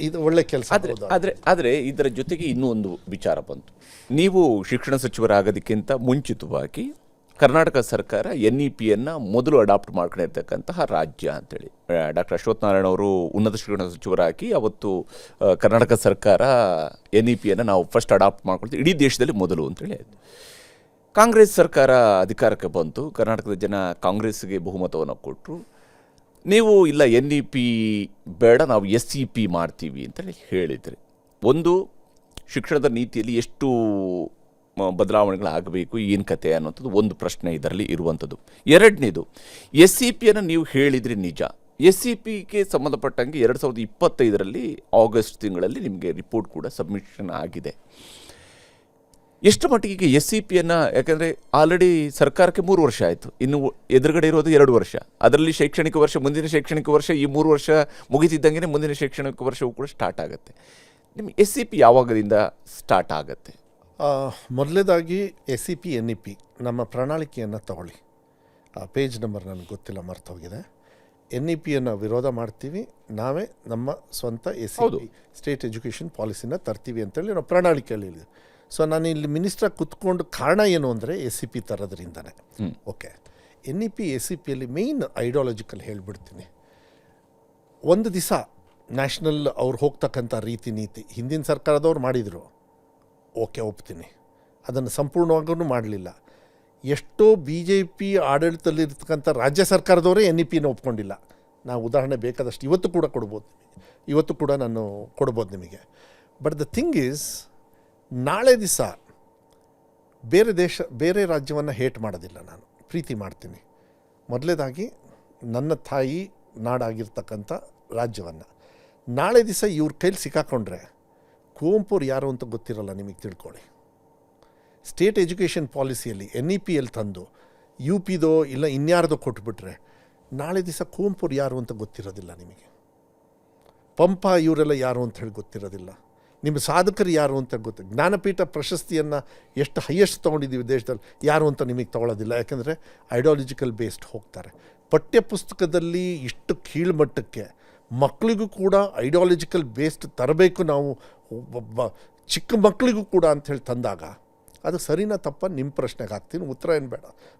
ಇದು ಒಳ್ಳೆ ಕೆಲಸ. ಆದರೆ ಇದರ ಜೊತೆಗೆ ಇನ್ನೂ ಒಂದು ವಿಚಾರ ಬಂತು. ನೀವು ಶಿಕ್ಷಣ ಸಚಿವರಾಗೋದಕ್ಕಿಂತ ಮುಂಚಿತವಾಗಿ ಕರ್ನಾಟಕ ಸರ್ಕಾರ NEPಯನ್ನು ಮೊದಲು ಅಡಾಪ್ಟ್ ಮಾಡ್ಕೊಂಡಿರ್ತಕ್ಕಂತಹ ರಾಜ್ಯ ಅಂತೇಳಿ ಡಾಕ್ಟರ್ ಅಶ್ವಥ್ ನಾರಾಯಣ ಅವರು ಉನ್ನತ ಶಿಕ್ಷಣ ಸಚಿವರಾಗಿ ಅವತ್ತು ಕರ್ನಾಟಕ ಸರ್ಕಾರ NEPಯನ್ನು ನಾವು ಫಸ್ಟ್ ಅಡಾಪ್ಟ್ ಮಾಡ್ಕೊಳ್ತೀವಿ, ಇಡೀ ದೇಶದಲ್ಲಿ ಮೊದಲು ಅಂತೇಳಿ ಆಯಿತು. ಕಾಂಗ್ರೆಸ್ ಸರ್ಕಾರ ಅಧಿಕಾರಕ್ಕೆ ಬಂತು, ಕರ್ನಾಟಕದ ಜನ ಕಾಂಗ್ರೆಸ್ಗೆ ಬಹುಮತವನ್ನು ಕೊಟ್ಟರು. ನೀವು ಇಲ್ಲ NEP ಬೇಡ, ನಾವು SEP ಮಾಡ್ತೀವಿ ಅಂತೇಳಿ ಹೇಳಿದ್ರಿ. ಒಂದು, ಶಿಕ್ಷಣದ ನೀತಿಯಲ್ಲಿ ಎಷ್ಟು ಬದಲಾವಣೆಗಳಾಗಬೇಕು, ಏನು ಕತೆ ಅನ್ನೋಂಥದ್ದು ಒಂದು ಪ್ರಶ್ನೆ ಇದರಲ್ಲಿ ಇರುವಂಥದ್ದು. ಎರಡನೇದು, SEPಯನ್ನು ನೀವು ಹೇಳಿದ್ರಿ ನಿಜ. SEPಗೆ ಸಂಬಂಧಪಟ್ಟಂಗೆ 2025 ಆಗಸ್ಟ್ ತಿಂಗಳಲ್ಲಿ ನಿಮಗೆ ರಿಪೋರ್ಟ್ ಕೂಡ ಸಬ್ಮಿಷನ್ ಆಗಿದೆ. ಎಷ್ಟು ಮಟ್ಟಿಗೆ SEPಯನ್ನು, ಯಾಕಂದರೆ ಆಲ್ರೆಡಿ ಸರ್ಕಾರಕ್ಕೆ 3 ವರ್ಷ ಆಯಿತು, ಇನ್ನು ಎದುರುಗಡೆ ಇರೋದು 2 ವರ್ಷ. ಅದರಲ್ಲಿ ಶೈಕ್ಷಣಿಕ ವರ್ಷ, ಮುಂದಿನ ಶೈಕ್ಷಣಿಕ ವರ್ಷ, ಈ 3 ವರ್ಷ ಮುಗಿತಿದ್ದಂಗೆ ಮುಂದಿನ ಶೈಕ್ಷಣಿಕ ವರ್ಷವೂ ಕೂಡ ಸ್ಟಾರ್ಟ್ ಆಗುತ್ತೆ. ನಿಮಗೆ SEP ಯಾವಾಗದಿಂದ ಸ್ಟಾರ್ಟ್ ಆಗುತ್ತೆ? ಮೊದಲನೇದಾಗಿ SEP NEP ನಮ್ಮ ಪ್ರಣಾಳಿಕೆಯನ್ನು ತಗೊಳ್ಳಿ. ಪೇಜ್ ನಂಬರ್ ನನಗೆ ಗೊತ್ತಿಲ್ಲ, ಮರ್ತೋಗಿದೆ. NEPಯನ್ನು ವಿರೋಧ ಮಾಡ್ತೀವಿ, ನಾವೇ ನಮ್ಮ ಸ್ವಂತ SEP ಸ್ಟೇಟ್ ಎಜುಕೇಷನ್ ಪಾಲಿಸಿನ ತರ್ತೀವಿ ಅಂತೇಳಿ ನಾವು ಪ್ರಣಾಳಿಕೆಯಲ್ಲಿ ಹೇಳಿದೆ. ಸೊ ನಾನು ಇಲ್ಲಿ ಮಿನಿಸ್ಟ್ರಾಗಿ ಕುತ್ಕೊಂಡು ಕಾರಣ ಏನು ಅಂದರೆ SEP ತರೋದ್ರಿಂದನೇ. ಓಕೆ, NEP SEPಯಲ್ಲಿ ಮೇಯ್ನ್ ಐಡಿಯಾಲಜಿಕಲ್ ಹೇಳಿಬಿಡ್ತೀನಿ. ಒಂದು ದಿವಸ ನ್ಯಾಷನಲ್ ಅವ್ರು ಹೋಗ್ತಕ್ಕಂಥ ರೀತಿ ನೀತಿ ಹಿಂದಿನ ಸರ್ಕಾರದವ್ರು ಮಾಡಿದರು, ಓಕೆ ಒಪ್ತೀನಿ. ಅದನ್ನು ಸಂಪೂರ್ಣವಾಗೂ ಮಾಡಲಿಲ್ಲ. ಎಷ್ಟೋ BJP ಆಡಳಿತದಲ್ಲಿರ್ತಕ್ಕಂಥ ರಾಜ್ಯ ಸರ್ಕಾರದವರೇ NEPನ ಒಪ್ಕೊಂಡಿಲ್ಲ. ನಾವು ಉದಾಹರಣೆ ಬೇಕಾದಷ್ಟು ಇವತ್ತು ಕೂಡ ಕೊಡ್ಬೋದು, ಇವತ್ತು ಕೂಡ ನಾನು ಕೊಡ್ಬೋದು ನಿಮಗೆ. ಬಟ್ ದ ಥಿಂಗ್ ಈಸ್, ನಾಳೆ ದಿವಸ ಬೇರೆ ರಾಜ್ಯವನ್ನು ಹೇಟ್ ಮಾಡೋದಿಲ್ಲ, ನಾನು ಪ್ರೀತಿ ಮಾಡ್ತೀನಿ. ಮೊದಲೇದಾಗಿ ನನ್ನ ತಾಯಿ ನಾಡಾಗಿರ್ತಕ್ಕಂಥ ರಾಜ್ಯವನ್ನು ನಾಳೆ ದಿವಸ ಇವ್ರ ಕೈಲಿ ಸಿಕ್ಕಾಕೊಂಡ್ರೆ ಕುವೆಂಪುರು ಯಾರು ಅಂತ ಗೊತ್ತಿರಲ್ಲ ನಿಮಗೆ, ತಿಳ್ಕೊಳ್ಳಿ. ಸ್ಟೇಟ್ ಎಜುಕೇಷನ್ ಪಾಲಿಸಿಯಲ್ಲಿ NEPಯಲ್ಲಿ ತಂದು UPದೋ ಇಲ್ಲ ಇನ್ಯಾರ್ದೋ ಕೊಟ್ಬಿಟ್ರೆ ನಾಳೆ ದಿವಸ ಕುವೆಂಪುರು ಯಾರು ಅಂತ ಗೊತ್ತಿರೋದಿಲ್ಲ ನಿಮಗೆ. ಪಂಪ ಇವರೆಲ್ಲ ಯಾರು ಅಂತ ಹೇಳಿ ಗೊತ್ತಿರೋದಿಲ್ಲ. ನಿಮ್ಮ ಸಾಧಕರು ಯಾರು ಅಂತ ಜ್ಞಾನಪೀಠ ಪ್ರಶಸ್ತಿಯನ್ನು ಎಷ್ಟು ಹೈಯೆಸ್ಟ್ ತೊಗೊಂಡಿದ್ದೀವಿ ದೇಶದಲ್ಲಿ, ಯಾರು ಅಂತ ನಿಮಗೆ ತೊಗೊಳ್ಳೋದಿಲ್ಲ. ಯಾಕೆಂದರೆ ಐಡಿಯಾಲಜಿಕಲ್ ಬೇಸ್ಡ್ ಹೋಗ್ತಾರೆ. ಪಠ್ಯ ಪುಸ್ತಕದಲ್ಲಿ ಇಷ್ಟು ಕೀಳ್ಮಟ್ಟಕ್ಕೆ ಮಕ್ಕಳಿಗೂ ಕೂಡ ಐಡಿಯಾಲಜಿಕಲ್ ಬೇಸ್ಡ್ ತರಬೇಕು ನಾವು, ಚಿಕ್ಕ ಮಕ್ಕಳಿಗೂ ಕೂಡ ಅಂಥೇಳಿ ತಂದಾಗ ಅದು ಸರಿನಾ ತಪ್ಪ ನಿಮ್ಮ ಪ್ರಶ್ನೆಗೆ ಹಾಕ್ತೀನಿ, ಉತ್ತರ ಏನು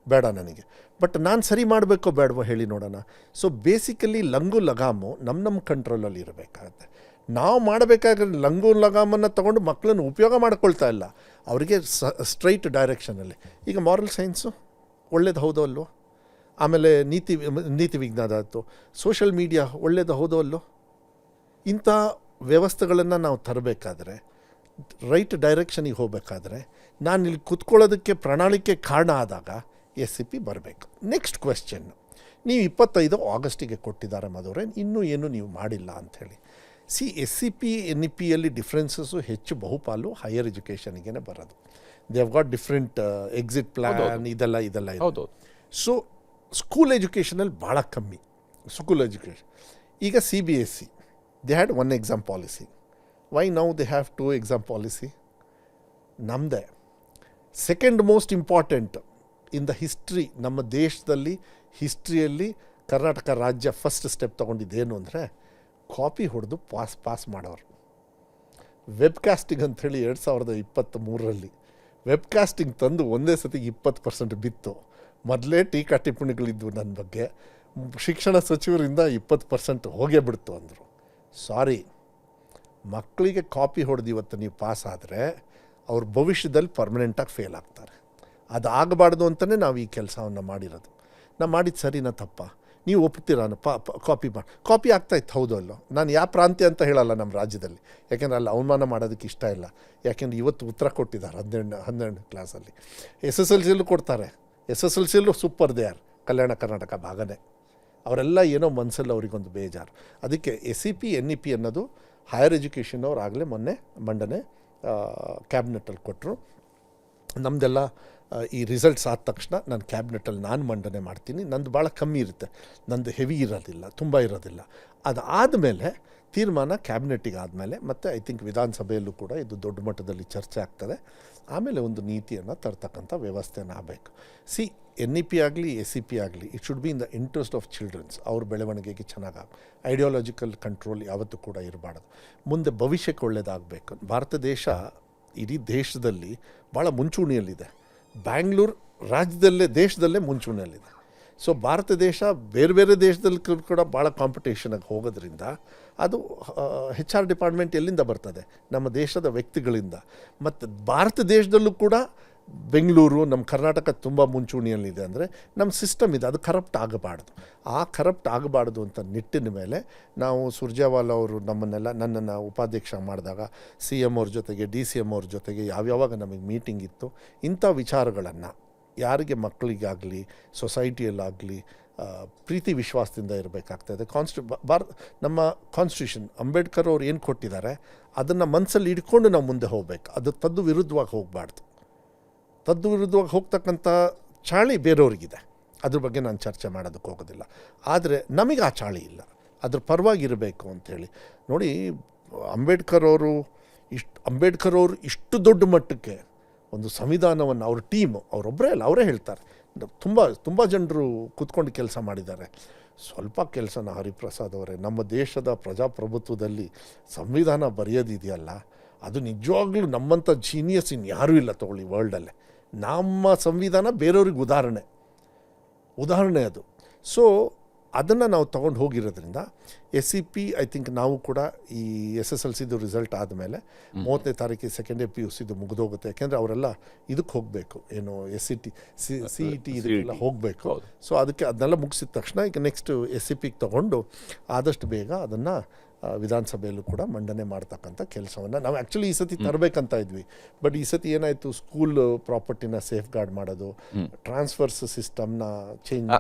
ಬೇಡ ನನಗೆ. ಬಟ್ ನಾನು ಸರಿ ಮಾಡಬೇಕೋ ಬೇಡವೋ ಹೇಳಿ ನೋಡೋಣ. ಸೊ ಬೇಸಿಕಲಿ ಲಂಗು ಲಗಾಮು ನಮ್ಮ ಕಂಟ್ರೋಲಲ್ಲಿ ಇರಬೇಕಾಗತ್ತೆ. ನಾವು ಮಾಡಬೇಕಾದ್ರೆ ಲಂಗು ಲಗಾಮನ್ನು ತೊಗೊಂಡು ಮಕ್ಕಳನ್ನು ಉಪಯೋಗ ಮಾಡ್ಕೊಳ್ತಾ ಇಲ್ಲ, ಅವರಿಗೆ ಸ್ಟ್ರೈಟ್ ಡೈರೆಕ್ಷನಲ್ಲಿ. ಈಗ ಮಾರಲ್ ಸೈನ್ಸು ಒಳ್ಳೇದು ಹೌದೋ ಅಲ್ವೋ, ಆಮೇಲೆ ನೀತಿ ವಿಜ್ಞಾನ ಆಯಿತು, ಸೋಷಲ್ ಮೀಡಿಯಾ ಒಳ್ಳೇದು ಹೌದೋ ಅಲ್ಲೋ. ಇಂಥ ವ್ಯವಸ್ಥೆಗಳನ್ನು ನಾವು ತರಬೇಕಾದ್ರೆ, ರೈಟ್ ಡೈರೆಕ್ಷನಿಗೆ ಹೋಗಬೇಕಾದ್ರೆ, ನಾನು ಇಲ್ಲಿ ಕೂತ್ಕೊಳ್ಳೋದಕ್ಕೆ ಪ್ರಣಾಳಿಕೆ ಕಾರಣ ಆದಾಗ SEP ಬರಬೇಕು. ನೆಕ್ಸ್ಟ್ ಕ್ವೆಶ್ಚನ್, ನೀವು 25 ಆಗಸ್ಟಿಗೆ ಕೊಟ್ಟಿದ್ದಾರೆ ಮಧುರೆ, ಇನ್ನೂ ಏನು ನೀವು ಮಾಡಿಲ್ಲ ಅಂಥೇಳಿ. SEP NEPಯಲ್ಲಿ ಡಿಫ್ರೆನ್ಸಸ್ಸು ಹೆಚ್ಚು ಬಹುಪಾಲು ಹೈಯರ್ ಎಜುಕೇಷನ್ಗೇ ಬರೋದು. They have got different exit plan, ಇದೆಲ್ಲ ಇದೆ. ಸೊ ಸ್ಕೂಲ್ ಎಜುಕೇಷನಲ್ಲಿ ಭಾಳ ಕಮ್ಮಿ. ಸ್ಕೂಲ್ ಎಜುಕೇಷನ್ ಈಗ CBSE they had 1 exam policy. Why now they have 2 exam policy? ನಮ್ಮದೇ second most important in the history. ನಮ್ಮ ದೇಶದಲ್ಲಿ ಹಿಸ್ಟ್ರಿಯಲ್ಲಿ ಕರ್ನಾಟಕ ರಾಜ್ಯ ಫಸ್ಟ್ ಸ್ಟೆಪ್ ತೊಗೊಂಡಿದ್ದೇನು ಅಂದರೆ, ಕಾಪಿ ಹೊಡೆದು ಪಾಸ್ ಮಾಡೋರು. ವೆಬ್ಕಾಸ್ಟಿಂಗ್ ಅಂಥೇಳಿ 2023 ವೆಬ್ಕಾಸ್ಟಿಂಗ್ ತಂದು ಒಂದೇ ಸತಿ 20% ಬಿತ್ತು. ಮೊದಲೇ ಟೀಕಾ ಟಿಪ್ಪಣಿಗಳಿದ್ವು ನನ್ನ ಬಗ್ಗೆ, ಶಿಕ್ಷಣ ಸಚಿವರಿಂದ 20% ಹೋಗೇ ಬಿಡ್ತು ಅಂದರು. ಸಾರಿ, ಮಕ್ಕಳಿಗೆ ಕಾಪಿ ಹೊಡೆದು ಇವತ್ತು ನೀವು ಪಾಸ್ ಆದರೆ ಅವ್ರ ಭವಿಷ್ಯದಲ್ಲಿ ಪರ್ಮನೆಂಟಾಗಿ ಫೇಲ್ ಆಗ್ತಾರೆ. ಅದು ಆಗಬಾರ್ದು ಅಂತಲೇ ನಾವು ಈ ಕೆಲಸವನ್ನು ಮಾಡಿರೋದು. ನಾವು ಮಾಡಿದ್ದು ಸರಿನಾ ತಪ್ಪ? ನೀವು ಒಪ್ತೀರಾನ? ಕಾಪಿ ಆಗ್ತಾಯಿತ್ತು ಹೌದು ಅಲ್ಲೋ. ನಾನು ಯಾವ ಪ್ರಾಂತ್ಯ ಅಂತ ಹೇಳಲ್ಲ ನಮ್ಮ ರಾಜ್ಯದಲ್ಲಿ, ಯಾಕೆಂದರೆ ಅಲ್ಲಿ ಅವಮಾನ ಮಾಡೋದಕ್ಕೆ ಇಷ್ಟ ಇಲ್ಲ. ಯಾಕೆಂದರೆ ಇವತ್ತು ಉತ್ತರ ಕೊಟ್ಟಿದ್ದಾರೆ 12 ಕ್ಲಾಸಲ್ಲಿ. SSLCಯಲ್ಲೂ ಕೊಡ್ತಾರೆ. SSLCಯಲ್ಲೂ super they are, Kalyana Karnataka ಭಾಗನೇ. ಅವರೆಲ್ಲ ಏನೋ ಮನಸ್ಸಲ್ಲಿ ಅವರಿಗೊಂದು ಬೇಜಾರು. ಅದಕ್ಕೆ SEP NEP ಅನ್ನೋದು ಹೈಯರ್ ಎಜುಕೇಷನ್ ಅವ್ರು ಆಗಲೇ ಮಂಡನೆ ಕ್ಯಾಬಿನೆಟಲ್ಲಿ ಕೊಟ್ಟರು. ನಮ್ಮದೆಲ್ಲ ಈ ರಿಸಲ್ಟ್ಸ್ ಆದ ತಕ್ಷಣ ನಾನು ಕ್ಯಾಬಿನೆಟಲ್ಲಿ ನಾನು ಮಂಡನೆ ಮಾಡ್ತೀನಿ. ನಂದು ಭಾಳ ಕಮ್ಮಿ ಇರುತ್ತೆ, ನಂದು ಹೆವಿ ಇರೋದಿಲ್ಲ, ತುಂಬ ಇರೋದಿಲ್ಲ. ಅದಾದಮೇಲೆ ತೀರ್ಮಾನ ಕ್ಯಾಬಿನೆಟ್ಟಿಗೆ ಆದಮೇಲೆ ಮತ್ತು ಐ ಥಿಂಕ್ ವಿಧಾನಸಭೆಯಲ್ಲೂ ಕೂಡ ಇದು ದೊಡ್ಡ ಮಟ್ಟದಲ್ಲಿ ಚರ್ಚೆ ಆಗ್ತದೆ. ಆಮೇಲೆ ಒಂದು ನೀತಿಯನ್ನು ತರ್ತಕ್ಕಂಥ ವ್ಯವಸ್ಥೆನ ಆಗಬೇಕು. ಸಿ NEP ಆಗಲಿ SEP ಆಗಲಿ, it should be in the interest of children's. ಅವ್ರ ಬೆಳವಣಿಗೆಗೆ ಚೆನ್ನಾಗಿ ಐಡಿಯಾಲಜಿಕಲ್ ಕಂಟ್ರೋಲ್ ಯಾವತ್ತೂ ಕೂಡ ಇರಬಾರ್ದು. ಮುಂದೆ ಭವಿಷ್ಯಕ್ಕೆ ಒಳ್ಳೆಯದಾಗಬೇಕು. ಭಾರತ ದೇಶ ಇಡೀ ದೇಶದಲ್ಲಿ ಭಾಳ ಮುಂಚೂಣಿಯಲ್ಲಿದೆ. ಬ್ಯಾಂಗ್ಳೂರು ರಾಜ್ಯದಲ್ಲೇ ದೇಶದಲ್ಲೇ ಮುಂಚೂಣಿಯಲ್ಲಿದೆ. ಸೊ ಭಾರತ ದೇಶ ಬೇರೆ ಬೇರೆ ದೇಶದಲ್ಲಿ ಕೂಡ ಭಾಳ ಕಾಂಪಿಟೇಷನಾಗಿ ಹೋಗೋದ್ರಿಂದ ಅದು HR ಡಿಪಾರ್ಟ್ಮೆಂಟ್ ಎಲ್ಲಿಂದ ಬರ್ತದೆ? ನಮ್ಮ ದೇಶದ ವ್ಯಕ್ತಿಗಳಿಂದ. ಮತ್ತು ಭಾರತ ದೇಶದಲ್ಲೂ ಕೂಡ ಬೆಂಗಳೂರು, ನಮ್ಮ ಕರ್ನಾಟಕ ತುಂಬ ಮುಂಚೂಣಿಯಲ್ಲಿದೆ. ಅಂದರೆ ನಮ್ಮ ಸಿಸ್ಟಮ್ ಇದೆ, ಅದು ಕರಪ್ಟ್ ಆಗಬಾರ್ದು. ಆ ಕರಪ್ಟ್ ಆಗಬಾರ್ದು ಅಂತ ನಿಟ್ಟಿನ ಮೇಲೆ ನಾವು ಸುರ್ಜೇವಾಲಾ ಅವರು ನನ್ನನ್ನು ಉಪಾಧ್ಯಕ್ಷ ಮಾಡಿದಾಗ CM ಅವ್ರ ಜೊತೆಗೆ DCM ಅವ್ರ ಜೊತೆಗೆ ಯಾವ್ಯಾವಾಗ ನಮಗೆ ಮೀಟಿಂಗ್ ಇತ್ತು, ಇಂಥ ವಿಚಾರಗಳನ್ನು ಯಾರಿಗೆ ಮಕ್ಕಳಿಗಾಗಲಿ ಸೊಸೈಟಿಯಲ್ಲಾಗಲಿ ಪ್ರೀತಿ ವಿಶ್ವಾಸದಿಂದ ಇರಬೇಕಾಗ್ತದೆ. ನಮ್ಮ ಕಾನ್ಸ್ಟಿಟ್ಯೂಷನ್ ಅಂಬೇಡ್ಕರ್ ಅವ್ರು ಏನು ಕೊಟ್ಟಿದ್ದಾರೆ ಅದನ್ನು ಮನಸ್ಸಲ್ಲಿ ಇಟ್ಕೊಂಡು ನಾವು ಮುಂದೆ ಹೋಗ್ಬೇಕು. ಅದು ತದ್ದು ವಿರುದ್ಧವಾಗಿ ಹೋಗಬಾರ್ದು. ತದ್ದು ವಿರುದ್ಧವಾಗಿ ಹೋಗ್ತಕ್ಕಂಥ ಚಾಳಿ ಬೇರೆಯವ್ರಿಗಿದೆ, ಅದ್ರ ಬಗ್ಗೆ ನಾನು ಚರ್ಚೆ ಮಾಡೋದಕ್ಕೆ ಹೋಗೋದಿಲ್ಲ. ಆದರೆ ನಮಗೆ ಆ ಚಾಳಿ ಇಲ್ಲ, ಅದ್ರ ಪರವಾಗಿರಬೇಕು ಅಂಥೇಳಿ ನೋಡಿ. ಅಂಬೇಡ್ಕರ್ ಅವರು ಇಷ್ಟು ದೊಡ್ಡ ಮಟ್ಟಕ್ಕೆ ಒಂದು ಸಂವಿಧಾನವನ್ನು ಅವ್ರ ಟೀಮು, ಅವರೊಬ್ಬರೇ ಅಲ್ಲ, ಅವರೇ ಹೇಳ್ತಾರೆ, ತುಂಬ ಜನರು ಕೂತ್ಕೊಂಡು ಕೆಲಸ ಮಾಡಿದ್ದಾರೆ. ಸ್ವಲ್ಪ ಕೆಲಸನ ಹರಿಪ್ರಸಾದ್ ಅವರೇ, ನಮ್ಮ ದೇಶದ ಪ್ರಜಾಪ್ರಭುತ್ವದಲ್ಲಿ ಸಂವಿಧಾನ ಬರೆಯೋದಿದೆಯಲ್ಲ, ಅದು ನಿಜವಾಗ್ಲೂ ನಮ್ಮಂಥ ಜೀನಿಯಸ್ ಇನ್ಯಾರೂ ಇಲ್ಲ ತಗೊಳ್ಳಿ ವರ್ಲ್ಡಲ್ಲೇ. ನಮ್ಮ ಸಂವಿಧಾನ ಬೇರೆಯವ್ರಿಗೆ ಉದಾಹರಣೆ ಅದು. ಸೊ ಅದನ್ನು ನಾವು ತೊಗೊಂಡು ಹೋಗಿರೋದ್ರಿಂದ SEP ಐ ಥಿಂಕ್ ನಾವು ಕೂಡ ಈ SSLCದು ರಿಸಲ್ಟ್ ಆದಮೇಲೆ 30ನೇ ತಾರೀಕಿಗೆ ಸೆಕೆಂಡ್ ಇಯರ್ PUCದು ಮುಗಿದೋಗುತ್ತೆ. ಯಾಕೆಂದರೆ ಅವರೆಲ್ಲ ಇದಕ್ಕೆ ಹೋಗಬೇಕು, ಏನು CET ಇದಕ್ಕೆಲ್ಲ ಹೋಗಬೇಕು. ಸೊ ಅದಕ್ಕೆ ಅದನ್ನೆಲ್ಲ ಮುಗಿಸಿದ ತಕ್ಷಣ ಈಗ ನೆಕ್ಸ್ಟ್ SEPಗೆ ತೊಗೊಂಡು ಆದಷ್ಟು ಬೇಗ ಅದನ್ನು ವಿಧಾನಸಭೆಯಲ್ಲೂ ಕೂಡ ಮಂಡನೆ ಮಾಡ್ತಕ್ಕಂಥ ಕೆಲಸವನ್ನು ನಾವು ಆ್ಯಕ್ಚುಲಿ ಈ ಸತಿ ತರಬೇಕಂತ ಇದ್ವಿ. ಬಟ್ ಈ ಸತಿ ಏನಾಯಿತು, ಸ್ಕೂಲ್ ಪ್ರಾಪರ್ಟಿನ ಸೇಫ್ ಗಾರ್ಡ್ ಮಾಡೋದು, ಟ್ರಾನ್ಸ್ಫರ್ಸ್ ಸಿಸ್ಟಮ್ನ ಚೇಂಜ್